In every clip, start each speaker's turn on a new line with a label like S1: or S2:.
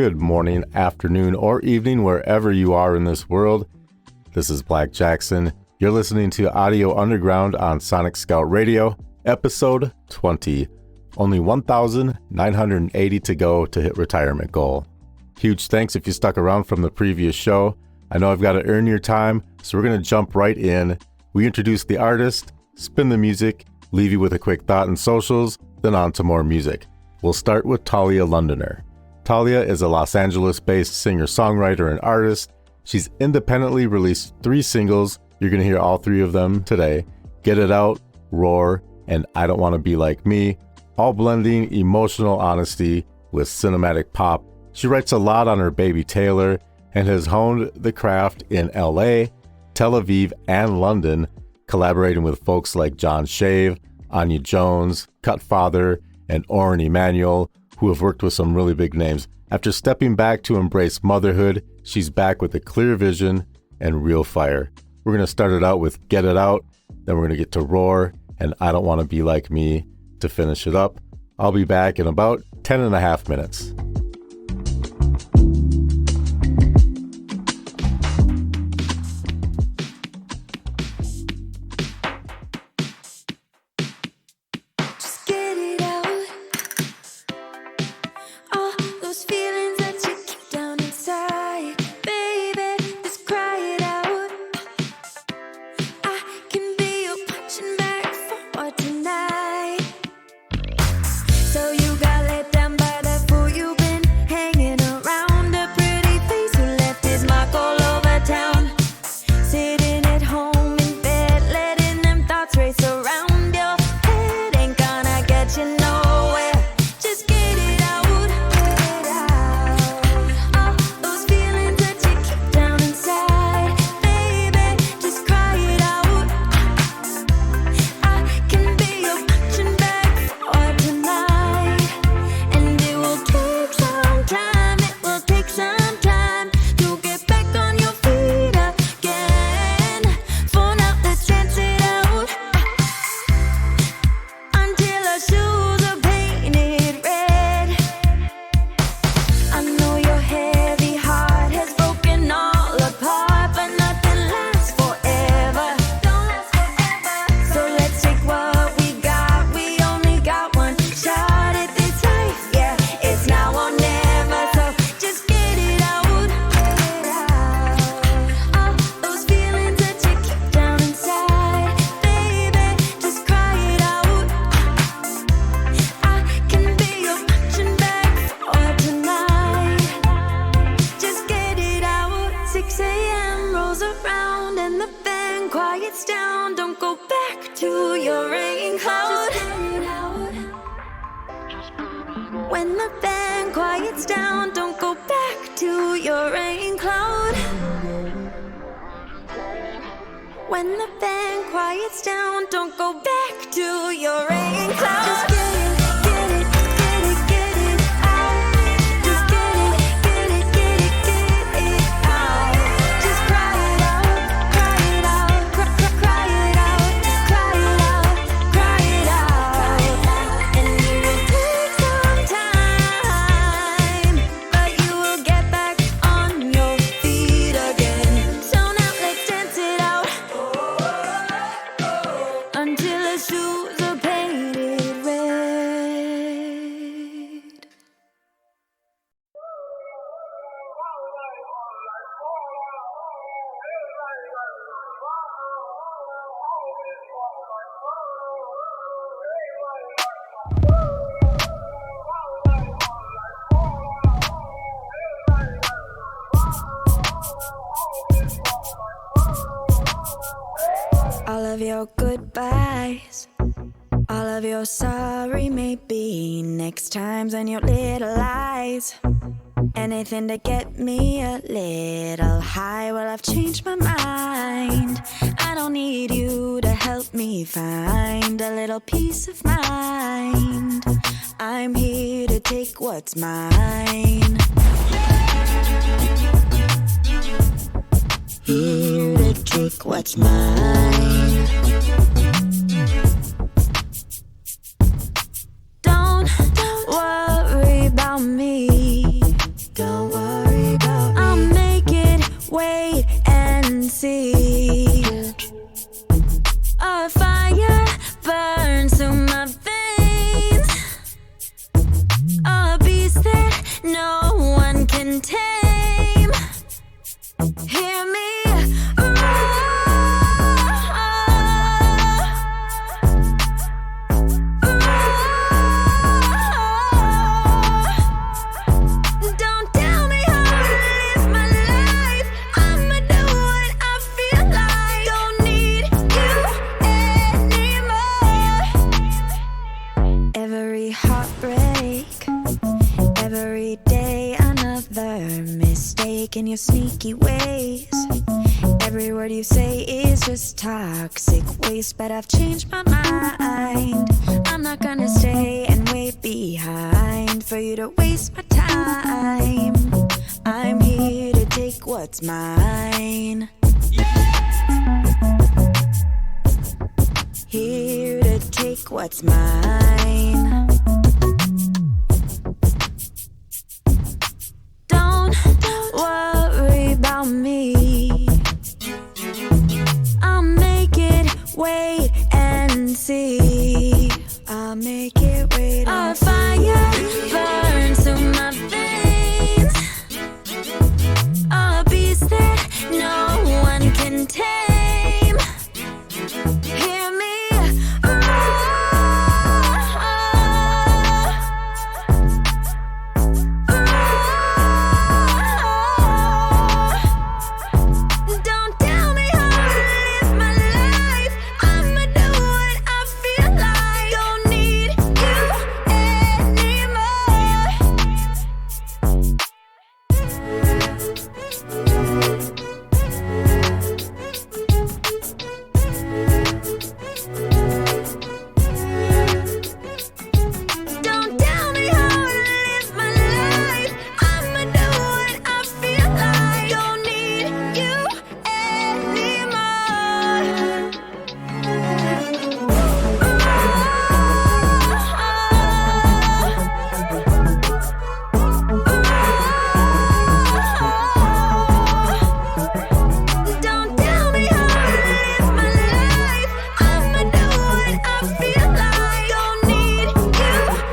S1: good morning, afternoon, or evening, wherever you are in this world. This is blckjcksn. You're listening to Audio Underground on Sonic Scout Radio, episode 20. Only 1,980 to go to hit retirement goal. Huge thanks if you stuck around from the previous show. I know I've got to earn your time, so we're going to jump right in. We introduce the artist, spin the music, leave you with a quick thought and socials, then on to more music. We'll start with Talia Londoner. Talia is a Los Angeles-based singer-songwriter and artist. She's independently released 3 singles. You're going to hear all 3 of them today. Get It Out, Roar, and I Don't Want to Be Like Me, all blending emotional honesty with cinematic pop. She writes a lot on her baby Taylor and has honed the craft in LA, Tel Aviv, and London, collaborating with folks like John Shave, Anya Jones, Cut Father, and Oren Emanuel, who have worked with some really big names. After stepping back to embrace motherhood, she's back with a clear vision and real fire. We're going to start it out with Get It Out, then we're going to get to Roar and I Don't Want to Be Like Me to finish it up. I'll be back in about 10 and a half minutes.
S2: All of your goodbyes, all of your sorry maybe, next times and your little lies, anything to get me a little high. Well, I've changed my mind. I don't need you to help me find a little peace of mind. I'm here to take what's mine. Here to take what's mine. Don't worry about me. Don't in your sneaky ways. Every word you say is just toxic waste, but I've changed my mind. I'm not gonna stay and wait behind for you to waste my time. I'm here to take what's mine. Here to take what's mine. Don't worry about me. I'll make it wait and see. I'll make it wait and see. Fire burns through my veins. A beast that no one can tame. Hear me Don't tell me how to live my life. I'ma do what I feel like. Don't need you anymore. Don't tell me how to live my life. I'ma do what I feel like. Don't need you Don't tell me how to live my life. I'ma do what I feel like. Don't need you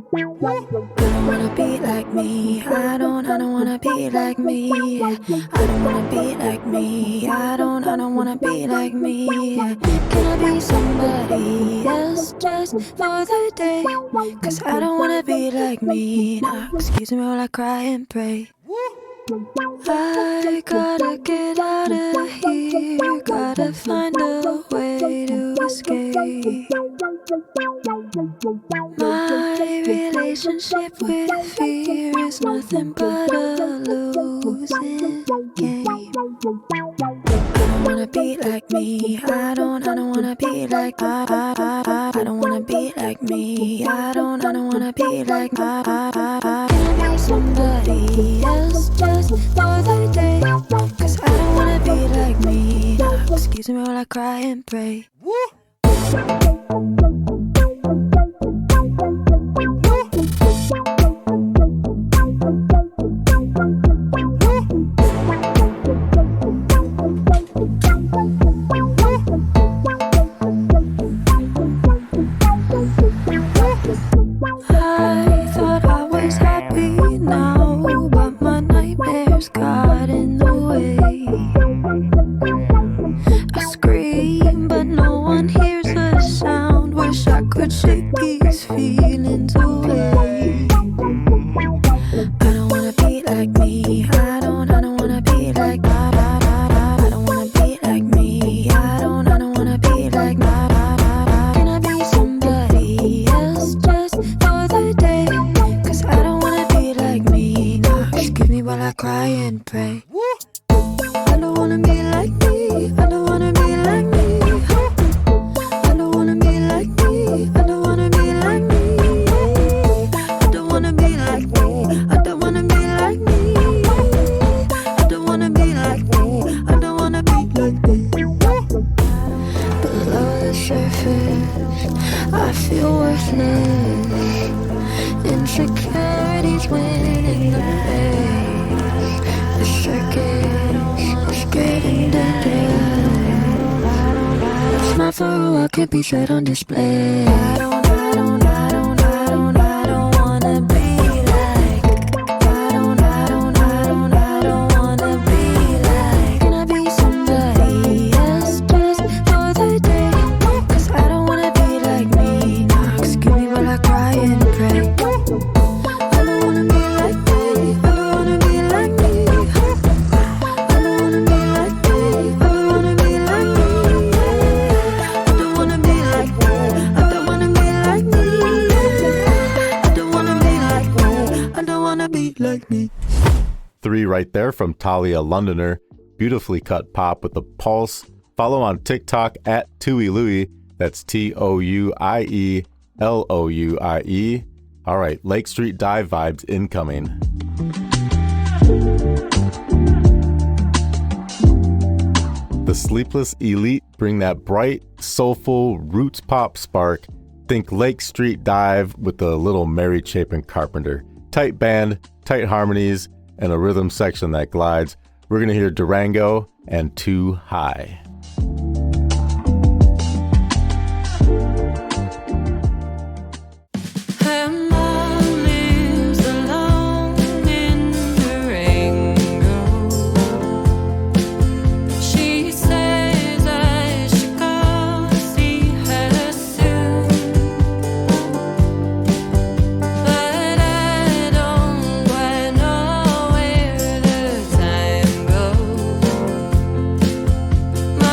S2: I don't wanna be like me. I don't wanna be like me. I don't wanna be like me. I don't wanna be like me. Can I be somebody else just for the day? Cause I don't wanna be like me. Nah, excuse me while I cry and pray. I gotta get out of here. Gotta find a way to escape. My relationship with fear is nothing but a losing game. I don't wanna be like me. I don't wanna be like I don't wanna be like me. I don't wanna be like Can I be somebody else just for the day? Cause I don't wanna be like me. Nah, excuse me while I cry and pray. I thought I was happy now, but my nightmares got in the way. I scream, but no one hears the sound. Wish I could shake these feelings away. I don't wanna be like me. I don't wanna be like I don't wanna be like me. I don't wanna be like Can I be somebody else just for the day? Cause I don't wanna be like me. Nah, excuse me while I cry and pray. I don't wanna be like me. I don't wanna be like me. I don't wanna be like me. I don't wanna be like me. I don't wanna be like me. I don't wanna be like me. I don't wanna be like me. I don't wanna be like me. Below the surface, I feel worthless. Insecurities winning the race. The circus for a while can't be set on display. I don't wanna be like. I don't wanna be like. Can I be somebody else just for the day? 'Cause I don't wanna be like me. Excuse me while I cry and pray. I don't wanna be like me. I don't wanna be like me. I don't wanna be like me. I don't wanna be like me. I don't wanna be like me. I don't wanna be like me. I don't wanna be like me. I don't wanna be like me.
S1: 3 right there from Talia Londoner. Beautifully cut pop with a pulse. Follow on TikTok at Tooie Louie. That's TOUIE LOUIE. All right, Lake Street Dive vibes incoming. The Sleepless Elite bring that bright, soulful roots pop spark. Think Lake Street Dive with a little Mary Chapin Carpenter. Tight band, tight harmonies, and a rhythm section that glides. We're going to hear Durango and Too High.
S2: My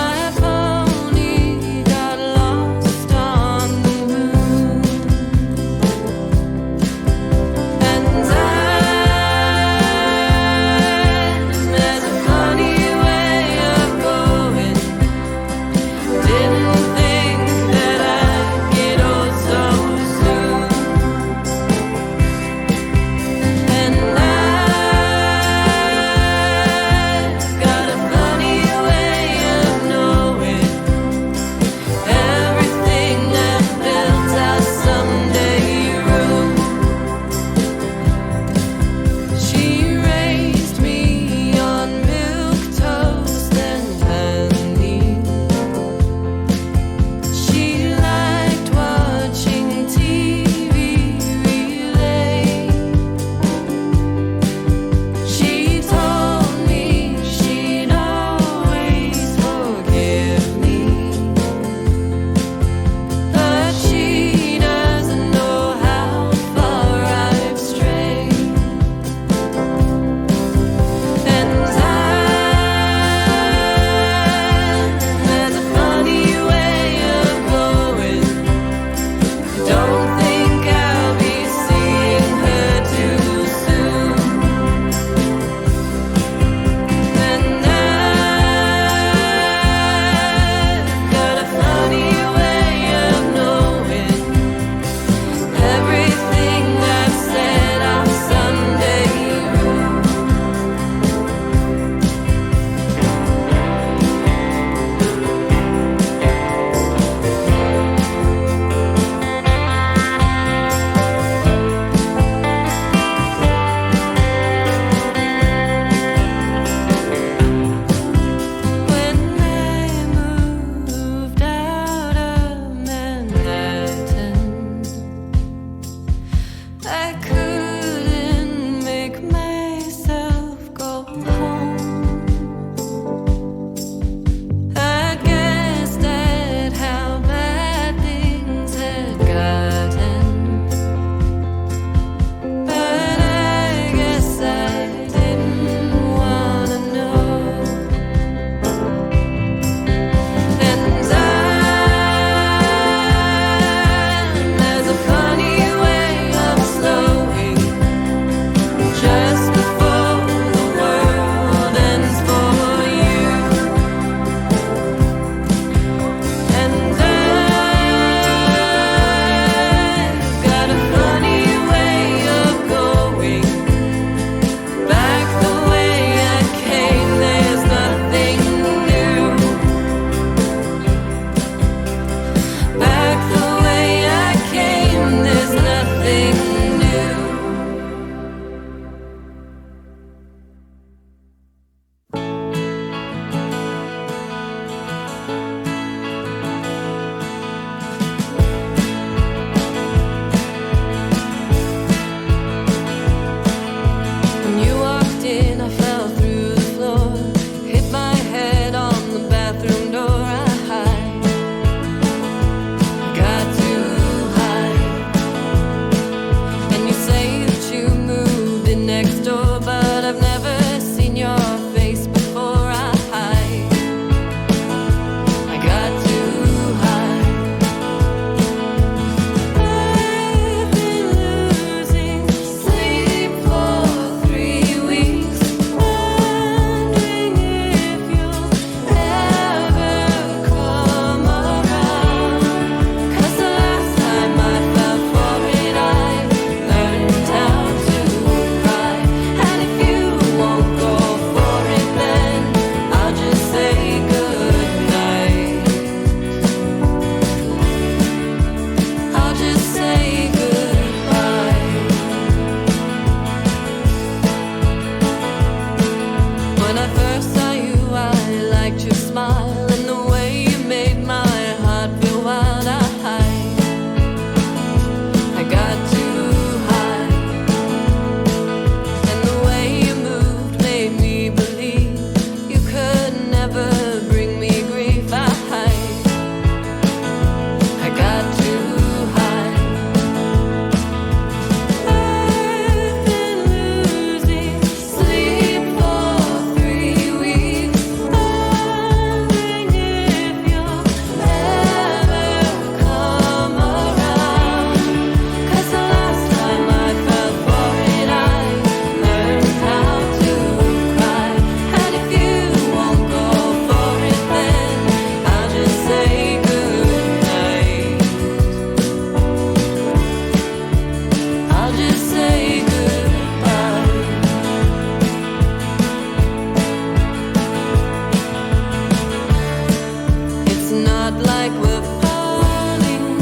S3: not like we're falling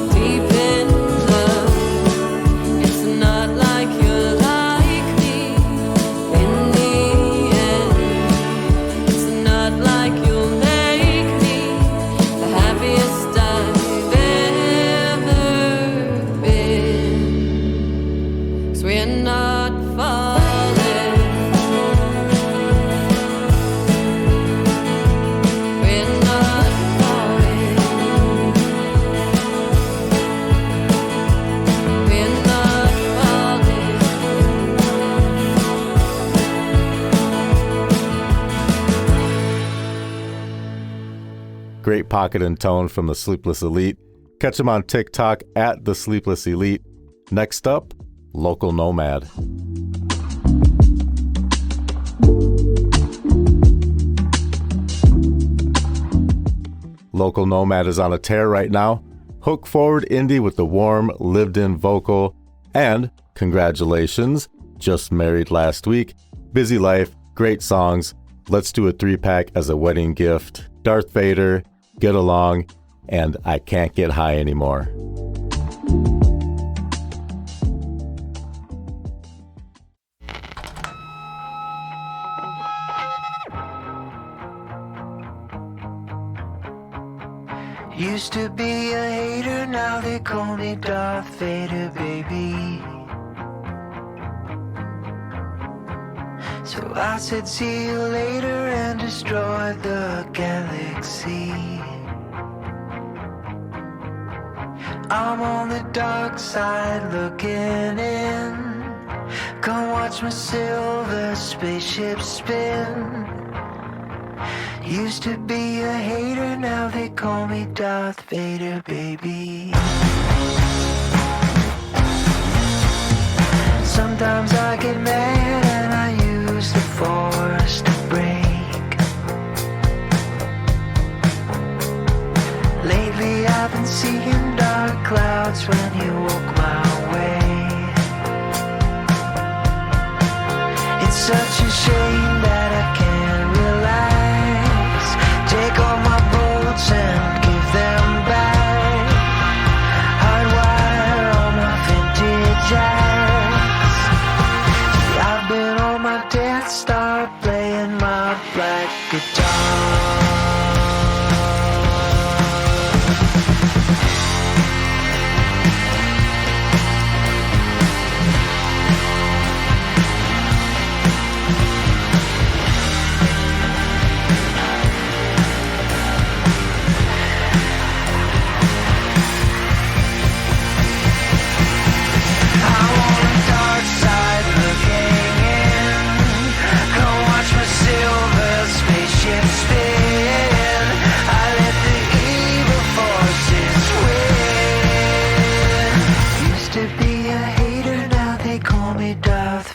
S3: deep in love. It's not like you're like me in the end. It's not like you'll make me the happiest I've ever been. 'Cause we're not falling. We're not falling. We're not falling.
S1: Great pocket and tone from the Sleepless Elite. Catch them on TikTok at the Sleepless Elite. Next up, Local Nomad. Local Nomad is on a tear right now. Hook forward indie with the warm, lived-in vocal. And congratulations, just married last week. Busy life, great songs. Let's do a 3-pack as a wedding gift. Darth Vader, Get Along, and I Can't Get High Anymore.
S4: Used to be a hater, now they call me Darth Vader, baby. So I said see you later and destroyed the galaxy. I'm on the dark side looking in. Come watch my silver spaceship spin. Used to be a hater, now they call me Darth Vader, baby. Sometimes I get mad and I use the force to break. Lately I've been seeing dark clouds when you walk my way. It's such a shame that I can't relax. Take all my bolts and give them back. Hardwire all my vintage acts. See, I've been on my Death Star playing my black guitar.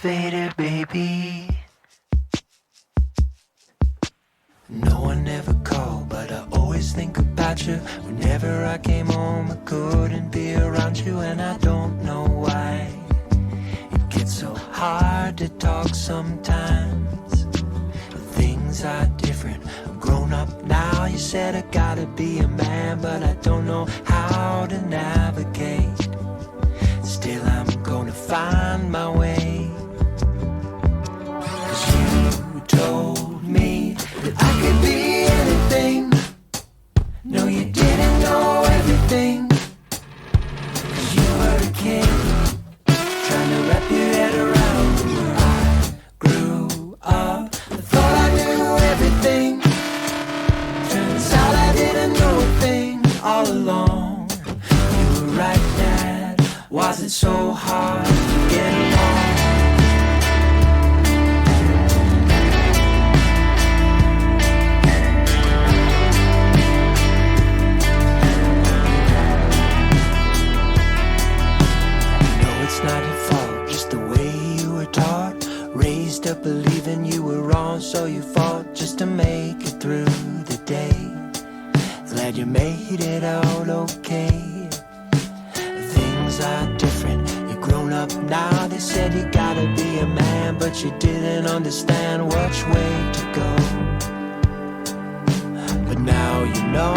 S4: Vader, baby. No one ever called, but I always think about you. Whenever I came home, I couldn't be around you, and I don't know why. It gets so hard to talk sometimes. Things are different. I'm grown up now. You said I gotta be a man, but I don't know how to navigate. Still, I'm gonna find my way. Told me that I could be anything. No, you didn't know everything. 'Cause you were a kid, trying to wrap your head around where I grew up. I thought I knew everything. Turns out I didn't know a thing all along. You were right, Dad. Was it so hard to get along? Up believing you were wrong, so you fought just to make it through the day. Glad you made it out okay. Things are different, you're grown up now. They said you gotta be a man, but you didn't understand which way to go. But now you know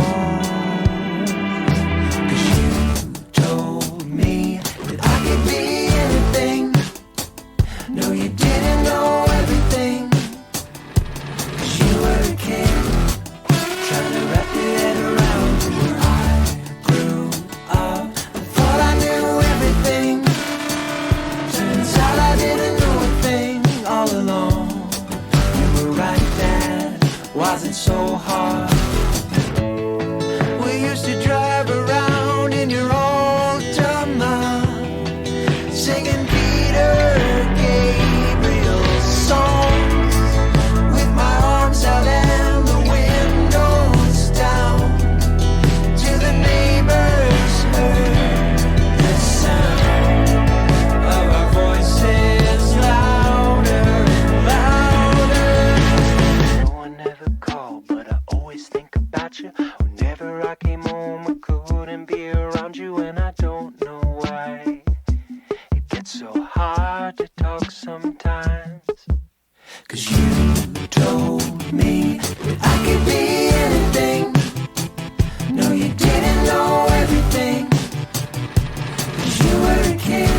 S4: Whenever I came home, I couldn't be around you, and I don't know why. It gets so hard to talk sometimes. 'Cause you told me that I could be anything. No, you didn't know everything. 'Cause you were a kid,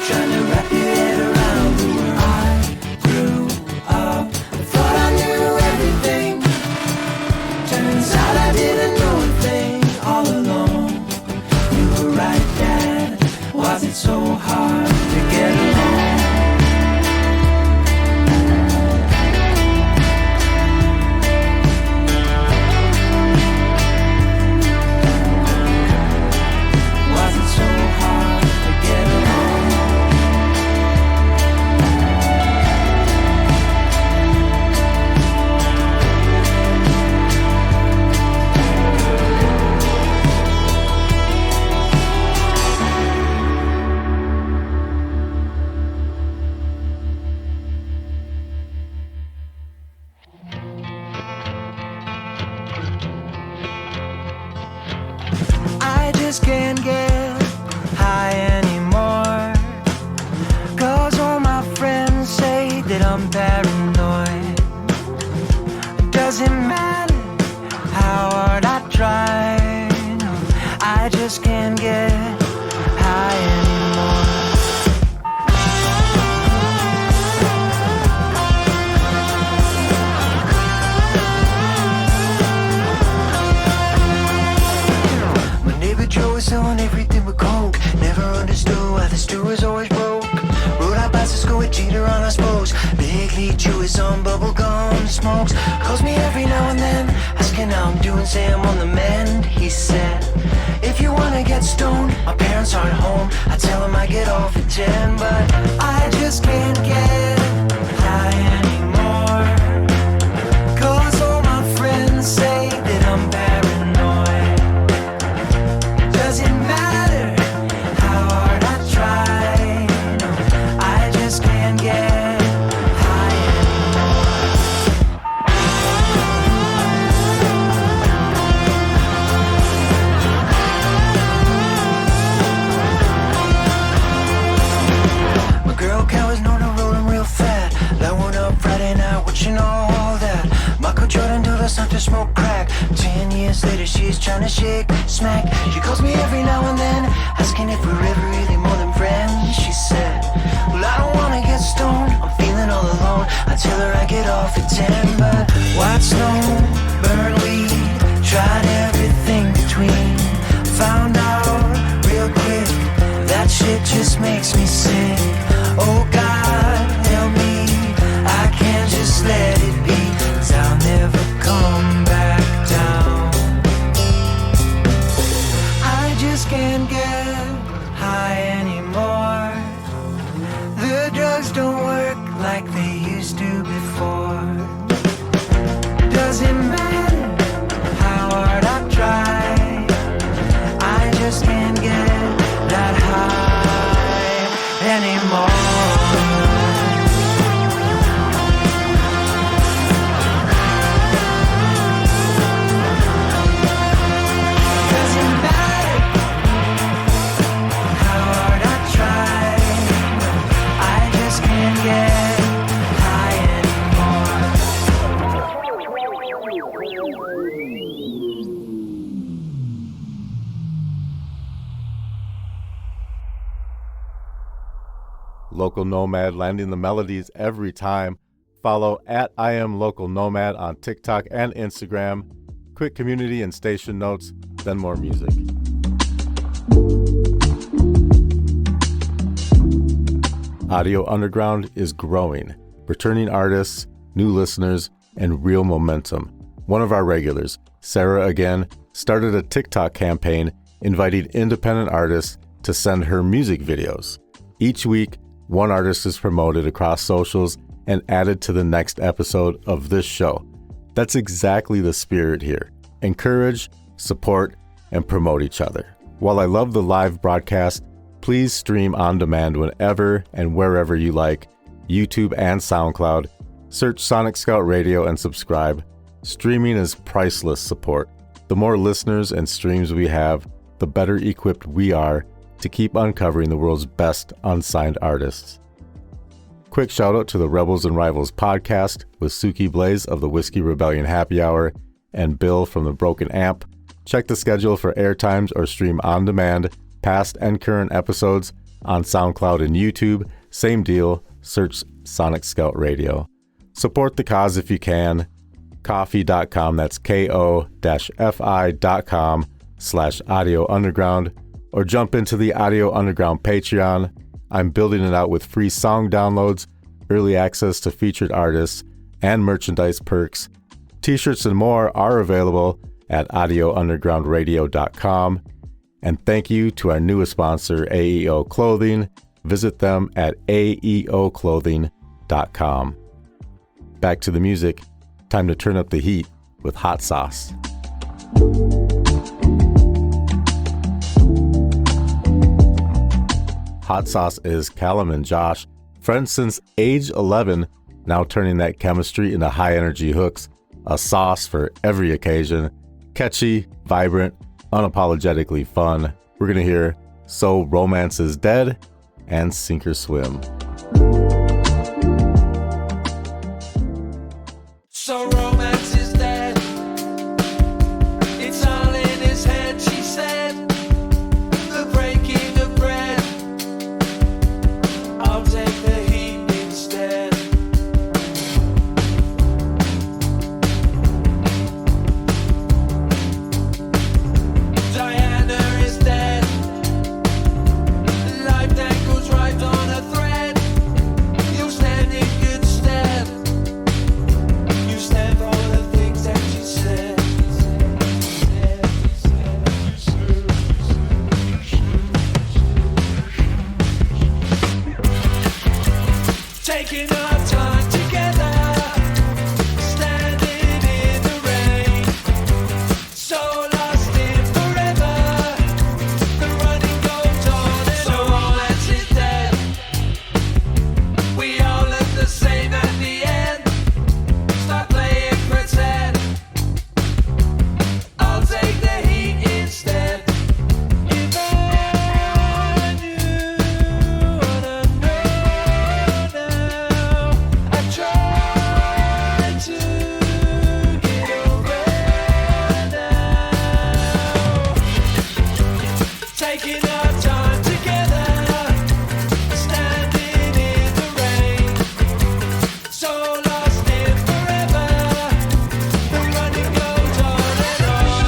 S4: trying to wrap your head around the world. I grew up, I thought I knew everything. Turns out I didn't know a thing all along. You were right, Dad. Was it so hard to get along? Was it so hard to get along? I just can't get high anymore. 'Cause all my friends say that I'm paranoid. It doesn't matter how hard I try. No, I just can't get high anymore. My neighbor Joe was selling everything but coke. Never understood why the store was always broke. Rode out past the school with Jeter on our spokes. Big Lee Chew is on bubble gum smokes. Calls me every now and then, asking how I'm doing. Say I'm on the mend, he said. If you wanna get stoned, my parents aren't home. I tell him I get off at 10, but I just can't get high anymore. 'Cause all my friends say that I'm paranoid. Doesn't matter how hard I try. No, I just can't get high anymore. My girl cow is known to rolling real fat. That one up Friday night, watching all that. Michael Jordan told us not to smoke crack. 10 years later, she's trying to shake smack. She calls me every now and then, asking if we're ever really more than friends. She said, well, I don't wanna get stoned, I'm feeling all alone. I tell her I get off at 10, but white snow, burn weed, tried everything between. Found out real quick, that shit just makes me sick. Oh God, help me, I can't just let it be, 'cause I'll never come back down. I just can't get high anymore. The drugs don't work like they used to before. Doesn't matter how hard I try. I just can't get that high anymore. Doesn't matter how hard I try. I just can't get high anymore.
S1: Local Nomad landing the melodies every time. Follow at I Am Local Nomad on TikTok and Instagram. Quick community and station notes, then more music. Audio Underground is growing, returning artists, new listeners, and real momentum. One of our regulars, Sarah again, started a TikTok campaign inviting independent artists to send her music videos. Each week, one artist is promoted across socials and added to the next episode of this show. That's exactly the spirit here. Encourage, support, and promote each other. While I love the live broadcast, please stream on demand whenever and wherever you like, YouTube and SoundCloud. Search Sonic Scout Radio and subscribe. Streaming is priceless support. The more listeners and streams we have, the better equipped we are to keep uncovering the world's best unsigned artists. Quick shout out to the Rebels and Rivals podcast with Suki Blaze of the Whiskey Rebellion Happy Hour and Bill from the Broken Amp. Check the schedule for airtimes or stream on demand past and current episodes on SoundCloud and YouTube. Same deal, search Sonic Scout Radio. Support the cause if you can. Ko-fi.com, that's ko-fi.com/Audio Underground, or jump into the Audio Underground Patreon. I'm building it out with free song downloads, early access to featured artists, and merchandise perks. T-shirts and more are available at audioundergroundradio.com. And thank you to our newest sponsor, AEO Clothing. Visit them at aeoclothing.com. Back to the music. Time to turn up the heat with Hot Sauce. Hot Sauce is Callum and Josh, friends since age 11, now turning that chemistry into high-energy hooks, a sauce for every occasion, catchy, vibrant, unapologetically fun. We're going to hear So Romance is Dead and Sink or Swim.
S4: So romance is dead. It's all in his head, she said. The breaking of bread. I'll take the heat instead. Diana is dead. Life dangles right on a thread. You'll stand in good stead. You stand for all the things that you said. Taking our time together, standing in the rain, so lost in forever. The running goes on and so romance is dead. We all look the same at the end. Stop playing pretend. I'll take the heat instead. If I knew what I know now, I'd try to get over now. Taking our time together, standing in the rain, so lost in forever. The running goes on and on.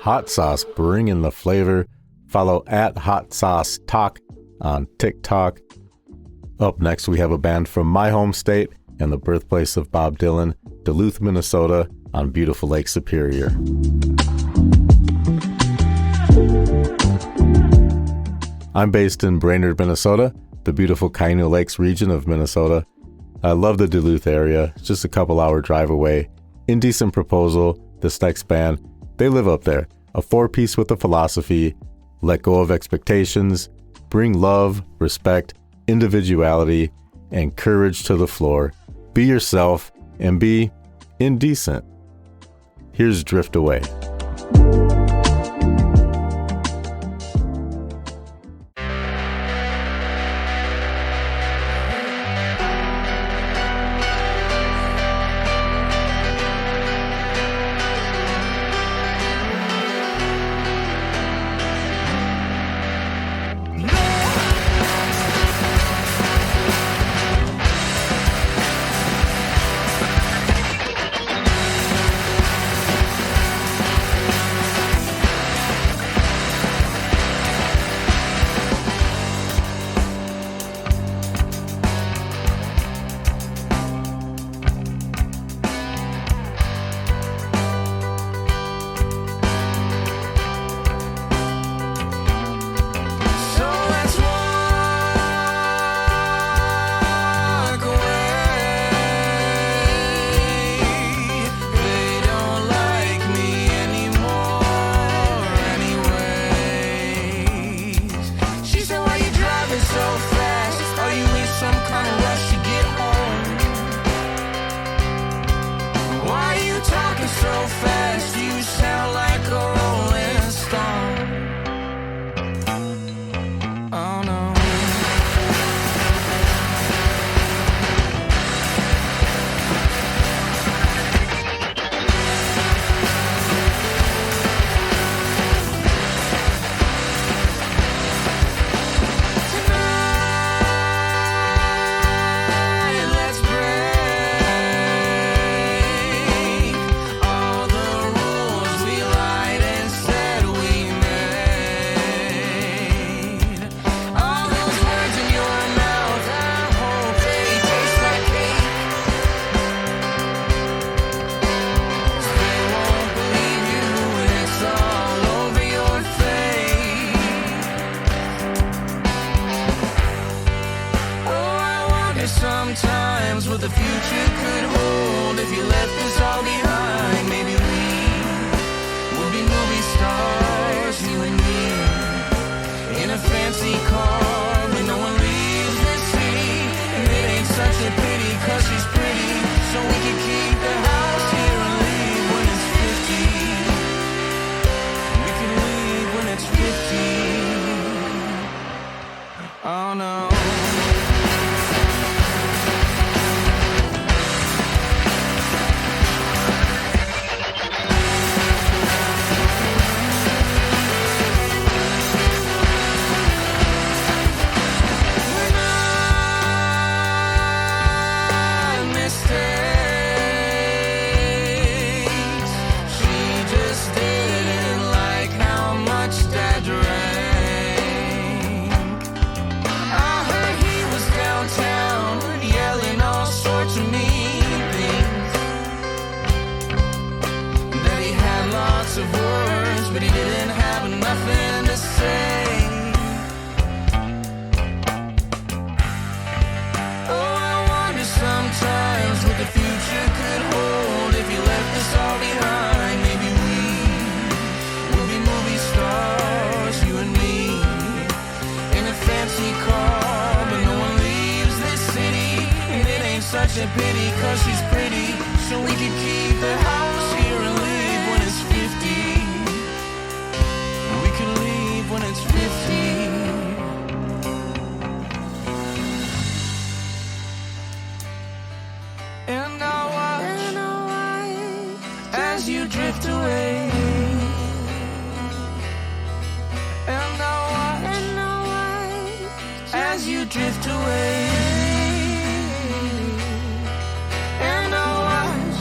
S1: Hot Sauce bringing the flavor. Follow at Hot Sauce Talk on TikTok. Up next, we have a band from my home state and the birthplace of Bob Dylan, Duluth, Minnesota, on beautiful Lake Superior. I'm based in Brainerd, Minnesota, the beautiful Kainuu Lakes region of Minnesota. I love the Duluth area. It's just a couple hour drive away. Indecent Proposal, this next band, they live up there. A 4-piece with a philosophy: let go of expectations, bring love, respect, individuality, and courage to the floor. Be yourself and be indecent. Here's Drift Away.
S4: such a pity, cause she's pretty. So we could keep the house here and leave when it's 50. We can leave when it's 50. And I'll watch as you drift away. And I'll watch as you drift away. And I'll watch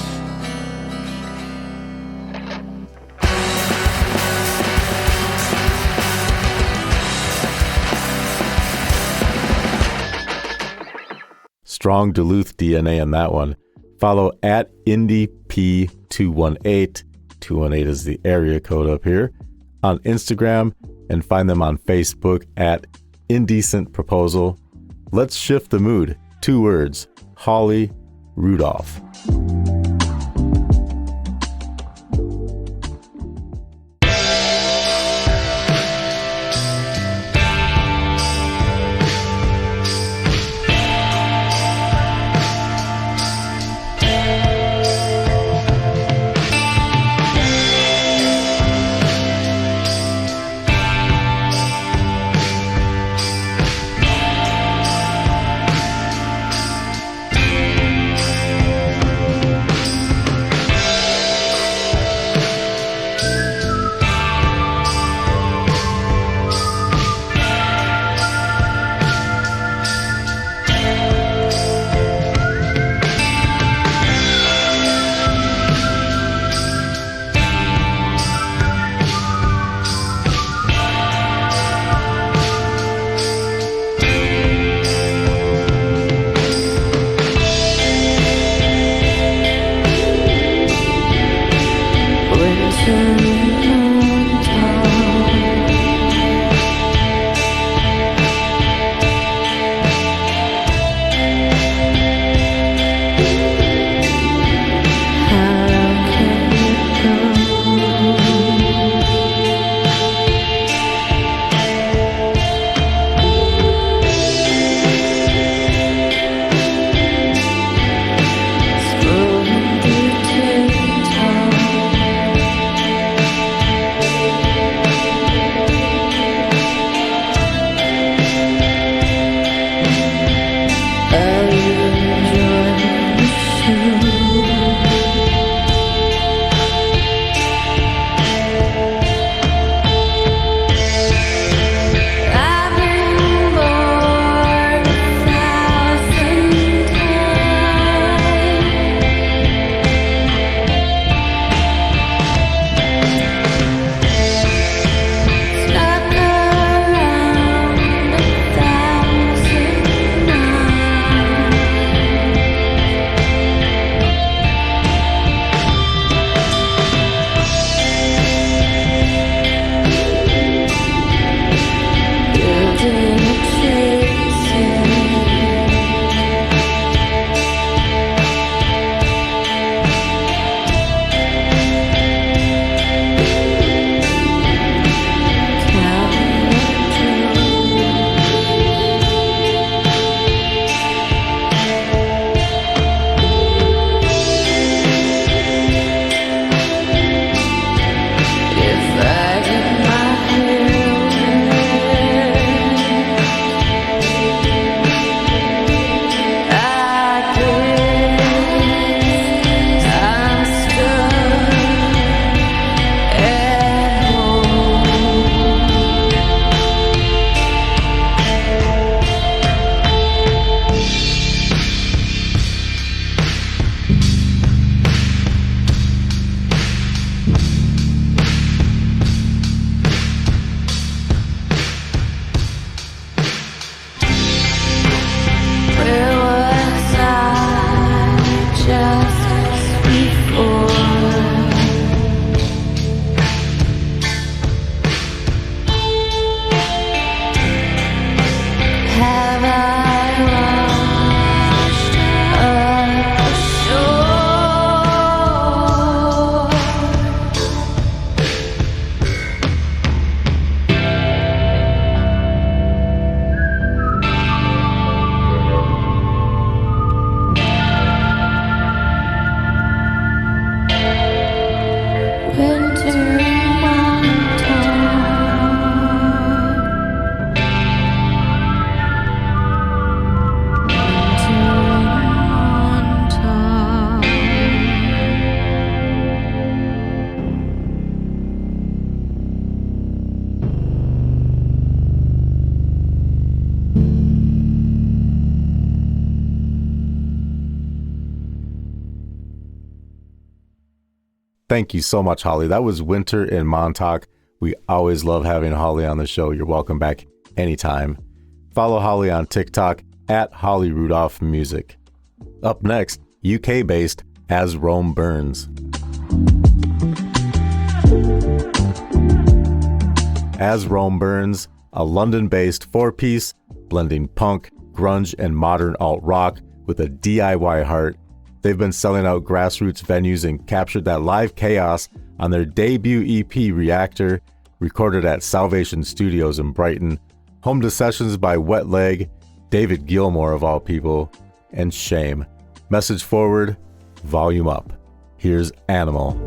S1: strong Duluth DNA in that one. Follow at IndieP218. 218 is the area code up here on Instagram, and find them on Facebook at Indecent Proposal. Let's shift the mood. 2 words, Holly Rudolph. Thank you so much, Holly. That was Winter in Montauk. We always love having Holly on the show. You're welcome back anytime. Follow Holly on TikTok at Holly Rudolph Music. Up next, UK-based As Rome Burns. As Rome Burns, a London-based four-piece blending punk, grunge, and modern alt-rock with a DIY heart. They've been selling out grassroots venues and captured that live chaos on their debut EP Reactor, recorded at Salvation Studios in Brighton, home to sessions by Wet Leg, David Gilmour of all people, and Shame. Message forward, volume up. Here's Animal.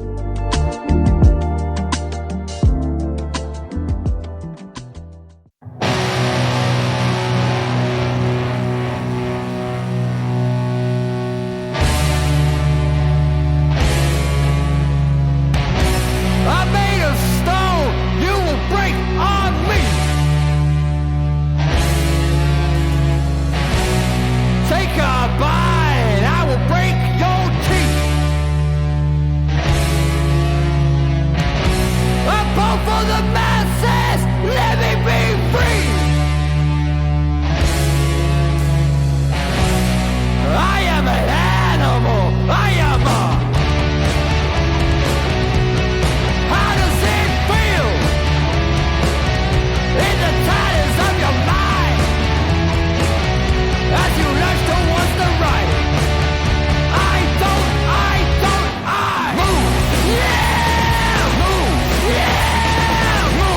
S5: Move, yeah,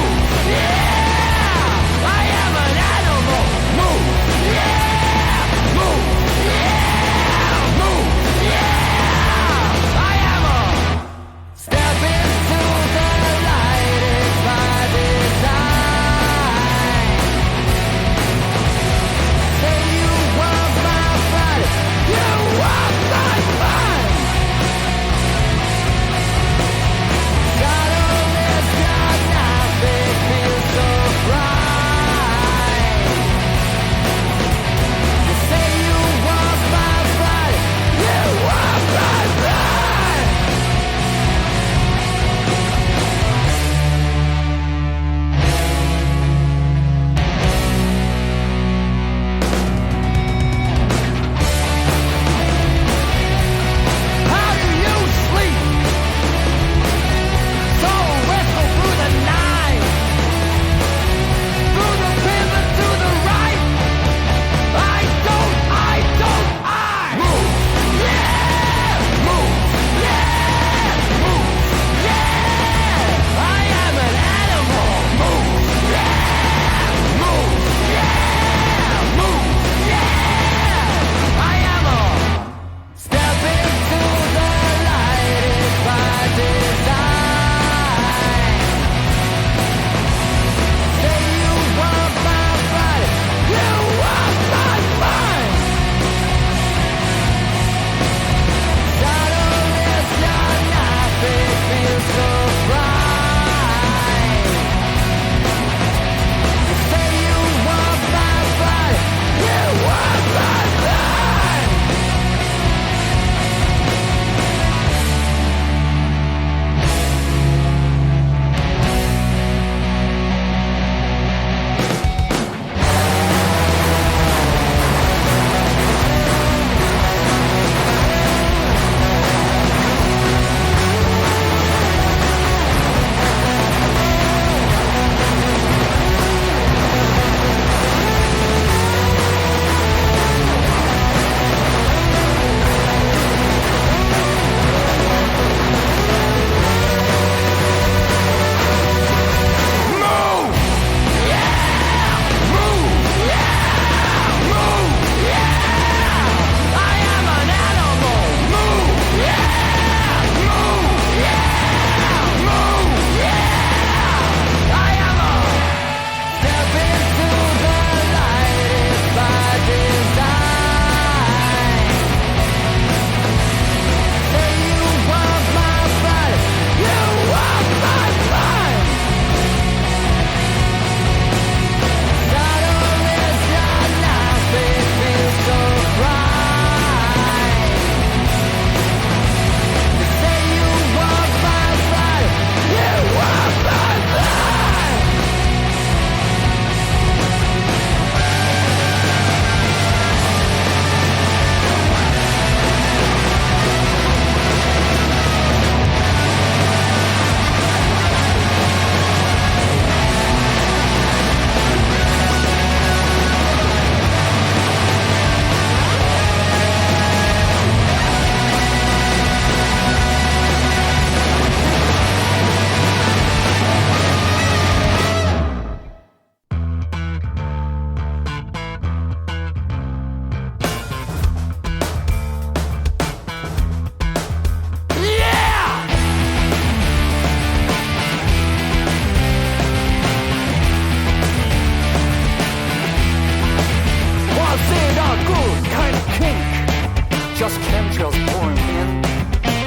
S5: chills pouring in.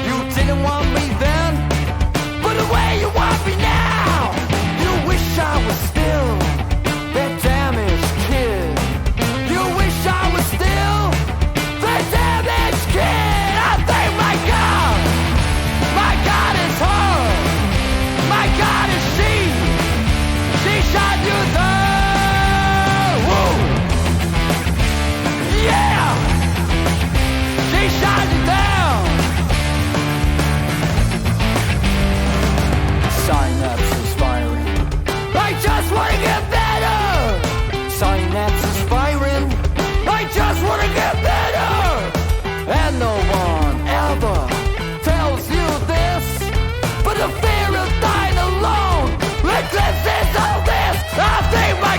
S5: You didn't want me then, but the way you want me now. You wish I was still that damaged kid. You wish I was still that damaged kid. I think my God is her. My God is she. She shot you there. Woo. Yeah. She shot you down. Synapses firing. I just wanna get better. Synapses firing. I just wanna get better. And no one ever tells you this, but the fear of dying alone eclipses all this. I think my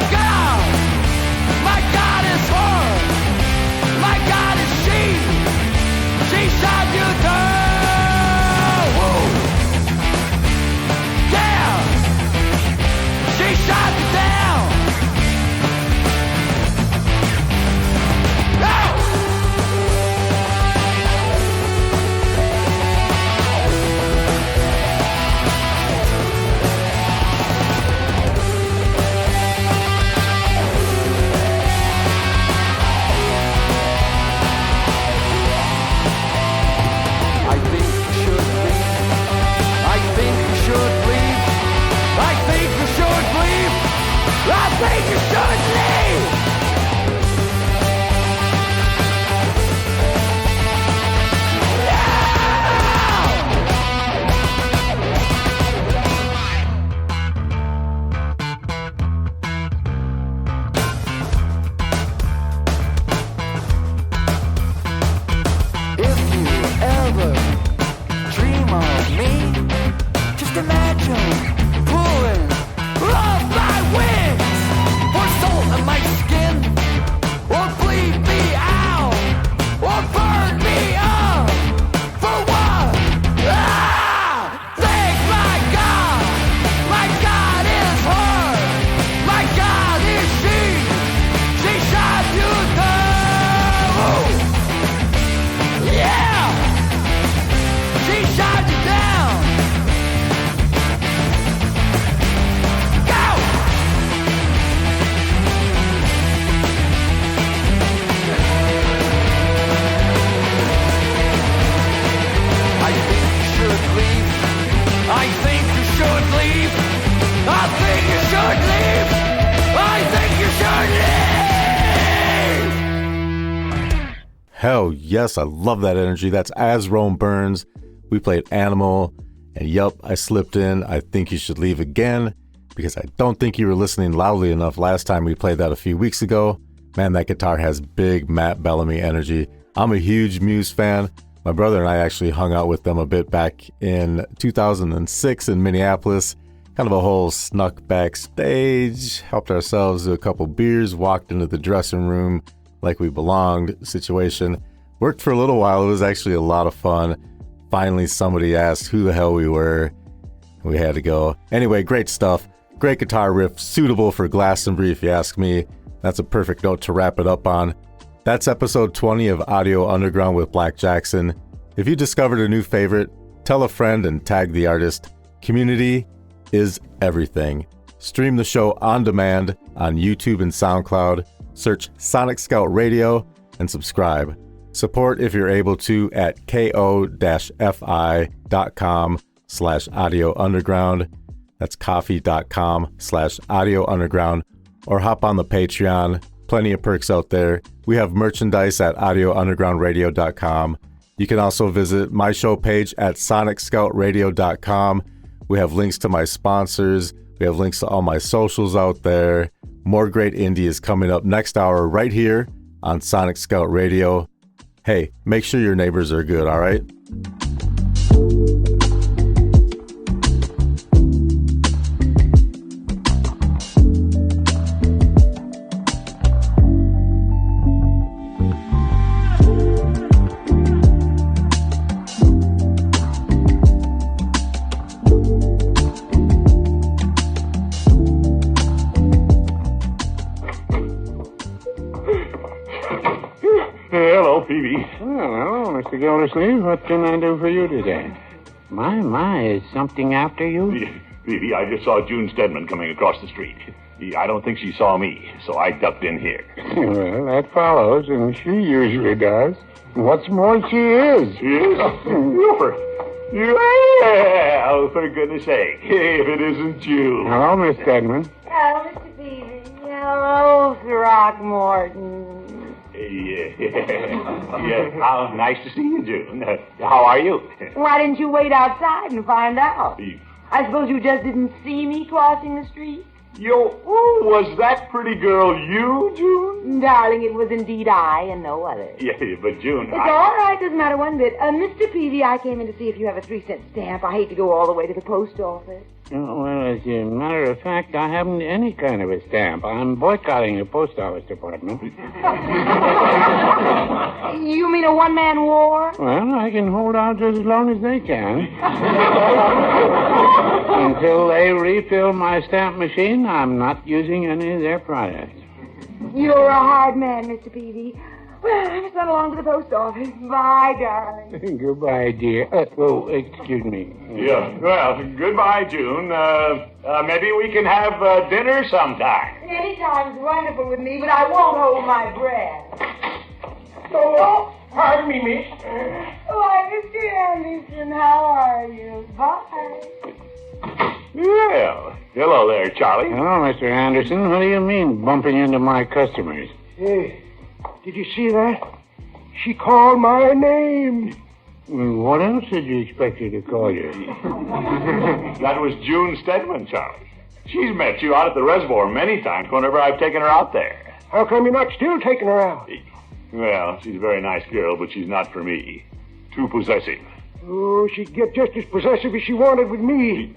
S5: God is her. My God is she. She shot you down. Woo. Yeah. She shot you down. No. I think you should leave. I think you should leave. I think you should leave. I think you should leave. If you ever dream of me, just imagine pulling off my wings, or salt in my skin, or bleed me out, or burn me up. For what? Thank my God is her. My God is she. She shot you down. Yeah! She shot you down! Go! I think you should leave. I think you should leave. I think you should leave. I think you should leave!
S1: Hell yes, I love that energy. That's As Rome Burns. We played Animal, and yup, I slipped in I Think You Should Leave again, because I don't think you were listening loudly enough last time we played that a few weeks ago. Man, that guitar has big Matt Bellamy energy. I'm a huge Muse fan. My brother and I actually hung out with them a bit back in 2006 in Minneapolis. Kind of a whole snuck backstage, helped ourselves to a couple beers, walked into the dressing room like we belonged situation. Worked for a little while. It was actually a lot of fun. Finally, somebody asked who the hell we were. We had to go. Anyway, great stuff. Great guitar riff, suitable for Glastonbury if you ask me. That's a perfect note to wrap it up on. That's episode 20 of Audio Underground with Black Jackson. If you discovered a new favorite, tell a friend and tag the artist. Community is everything. Stream the show on demand on YouTube and SoundCloud. Search Sonic Scout Radio and subscribe. Support if you're able to at ko-fi.com/audio underground. That's coffee.com/audio underground. Or hop on the Patreon. Plenty of perks out there. We have merchandise at audioundergroundradio.com. You can also visit my show page at sonicscoutradio.com. We have links to my sponsors. We have links to all my socials out there. More great indie is coming up next hour right here on Sonic Scout Radio. Hey, make sure your neighbors are good, all right?
S6: Hello. Peavy.
S7: Well, hello, Mr. Gildersleeve. What can I do for you today? My, is something after you?
S6: Peavy, I just saw June Stedman coming across the street. I don't think she saw me, so I ducked in here.
S7: Well, that follows, and she usually does. What's more, she is.
S6: She is? Wilford. Yeah, oh, for goodness sake, if it isn't you.
S7: Hello, Miss Stedman.
S8: Hello, Mr. Peavy. Hello, Throckmorton.
S6: Yeah. How nice to see you, June. How are you?
S8: Why didn't you wait outside and find out? I suppose you just didn't see me crossing the street?
S6: Was that pretty girl you, June?
S8: Darling, it was indeed I and no other.
S6: Yeah, but June,
S8: It's all right, doesn't matter one bit. Mr. Peavy, I came in to see if you have a 3-cent stamp. I hate to go all the way to the post office.
S7: Well, as a matter of fact, I haven't any kind of a stamp. I'm boycotting the post office department.
S8: You mean a one-man war?
S7: Well, I can hold out just as long as they can. Until they refill my stamp machine, I'm not using any of their products.
S8: You're a hard man, Mr. Peavy. Well, I must run along to the post office. Bye, darling.
S7: Goodbye, dear. Excuse me.
S6: Yeah, well, goodbye, June. Maybe we can have dinner sometime.
S8: Anytime's wonderful with me, but I won't hold my breath.
S7: Oh, pardon me, miss.
S8: Why, Mr. Anderson, how are you? Bye.
S6: Well, hello there, Charlie.
S7: Hello, Mr. Anderson. What do you mean, bumping into my customers?
S9: Hey, did you see that? She called my name.
S7: Well, what else did you expect her to call you?
S6: That was June Stedman, Charlie. She's met you out at the reservoir many times whenever I've taken her out there.
S9: How come you're not still taking her out?
S6: Well, she's a very nice girl, but she's not for me. Too possessive.
S9: Oh, she'd get just as possessive as she wanted with me.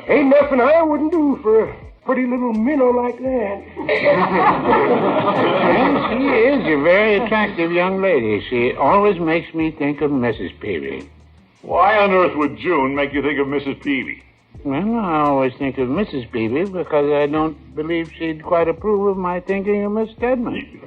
S9: Ain't nothing I wouldn't do for a pretty little minnow like that.
S7: Well, she is a very attractive young lady. She always makes me think of Mrs. Peavy.
S6: Why on earth would June make you think of Mrs. Peavy?
S7: Well, I always think of Mrs. Peavy because I don't believe she'd quite approve of my thinking of Miss Stedman.